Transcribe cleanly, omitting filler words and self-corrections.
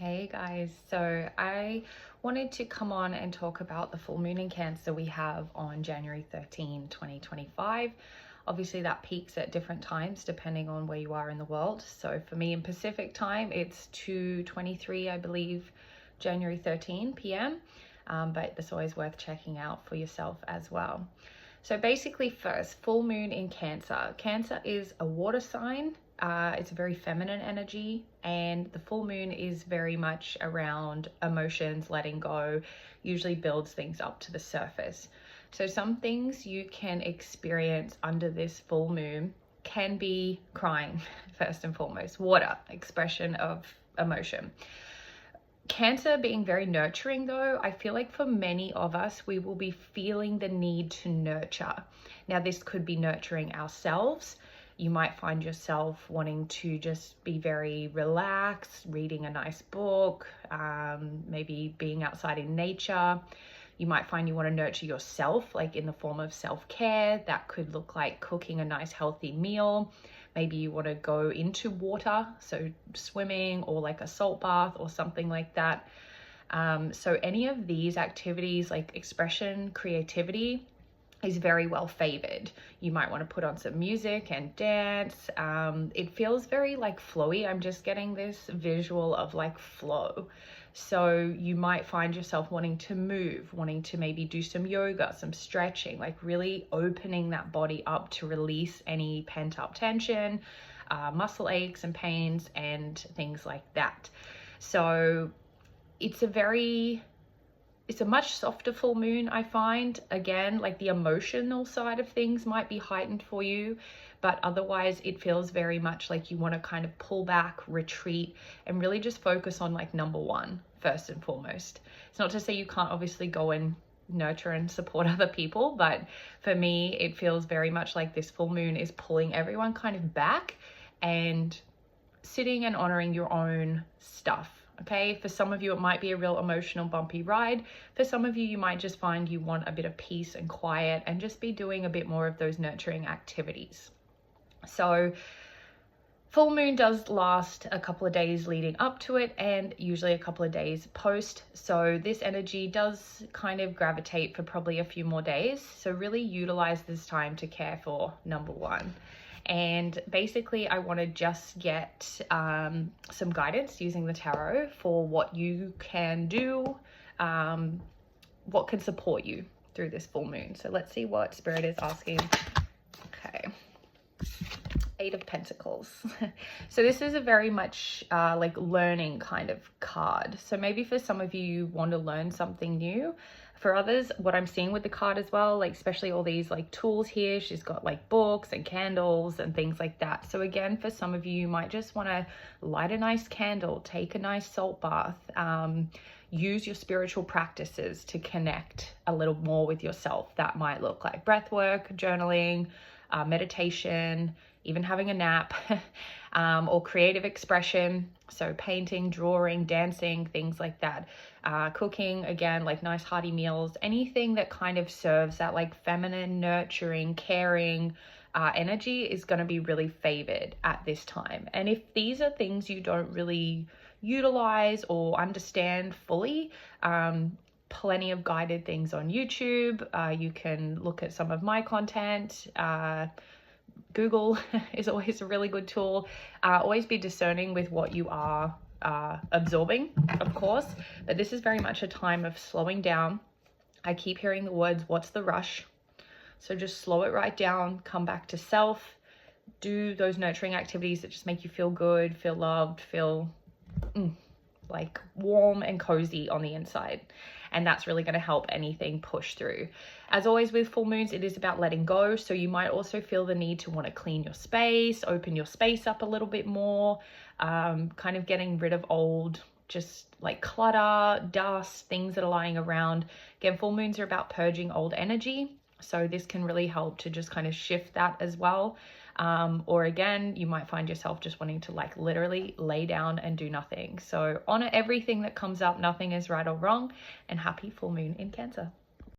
Hey guys, so I wanted to come on and talk about the full moon in Cancer we have on January 13, 2025. Obviously that peaks at different times depending on where you are in the world. So for me in Pacific time, it's 2:23, I believe, January 13 p.m. But it's always worth checking out for yourself as well. So basically first, full moon in Cancer. Cancer is a water sign. It's a very feminine energy, and the full moon is very much around emotions, letting go, usually builds things up to the surface. So some things you can experience under this full moon can be crying, first and foremost, water, expression of emotion. Cancer being very nurturing though, I feel like for many of us, we will be feeling the need to nurture. Now, this could be nurturing ourselves. You might find yourself wanting to just be very relaxed, reading a nice book, maybe being outside in nature. You might find you want to nurture yourself, like in the form of self-care. That could look like cooking a nice healthy meal. Maybe you want to go into water, so swimming or like a salt bath or something like that. So any of these activities like expression, creativity is very well favored. You might want to put on some music and dance. It feels very like flowy. I'm just getting this visual of like flow. So you might find yourself wanting to move, wanting to maybe do some yoga, some stretching, like really opening that body up to release any pent up tension, muscle aches and pains and things like that. So it's a much softer full moon, I find. Again, like the emotional side of things might be heightened for you, but otherwise it feels very much like you want to kind of pull back, retreat, and really just focus on like number one, first and foremost. It's not to say you can't obviously go and nurture and support other people, but for me, it feels very much like this full moon is pulling everyone kind of back and sitting and honoring your own stuff. Okay, for some of you, it might be a real emotional, bumpy ride. For some of you, you might just find you want a bit of peace and quiet and just be doing a bit more of those nurturing activities. So full moon does last a couple of days leading up to it and usually a couple of days post. So this energy does kind of gravitate for probably a few more days. So really utilize this time to care for number one. And basically I want to just get some guidance using the tarot for what you can do, what can support you through this full moon. So let's see what Spirit is asking. Okay. Eight of Pentacles. So this is a very much like learning kind of card. So maybe for some of you, you want to learn something new. For others, what I'm seeing with the card as well, like especially all these like tools here, she's got like books and candles and things like that. So again, for some of you, you might just want to light a nice candle, take a nice salt bath, use your spiritual practices to connect a little more with yourself. That might look like breath work, journaling, meditation, even having a nap, or creative expression. So painting, drawing, dancing, things like that. Cooking, again, like nice hearty meals, anything that kind of serves that like feminine, nurturing, caring energy is going to be really favored at this time. And if these are things you don't really utilize or understand fully, plenty of guided things on YouTube. You can look at some of my content. Google is always a really good tool. Always be discerning with what you are absorbing, of course, but this is very much a time of slowing down. I keep hearing the words, what's the rush? So just slow it right down, come back to self, do those nurturing activities that just make you feel good, feel loved, feel like warm and cozy on the inside. And that's really going to help anything push through. As always with full moons, it is about letting go. So you might also feel the need to want to clean your space, open your space up a little bit more, kind of getting rid of old, just like clutter, dust, things that are lying around. Again, full moons are about purging old energy. So this can really help to just kind of shift that as well. Or again, you might find yourself just wanting to like literally lay down and do nothing. So honor everything that comes up. Nothing is right or wrong. And happy full moon in Cancer.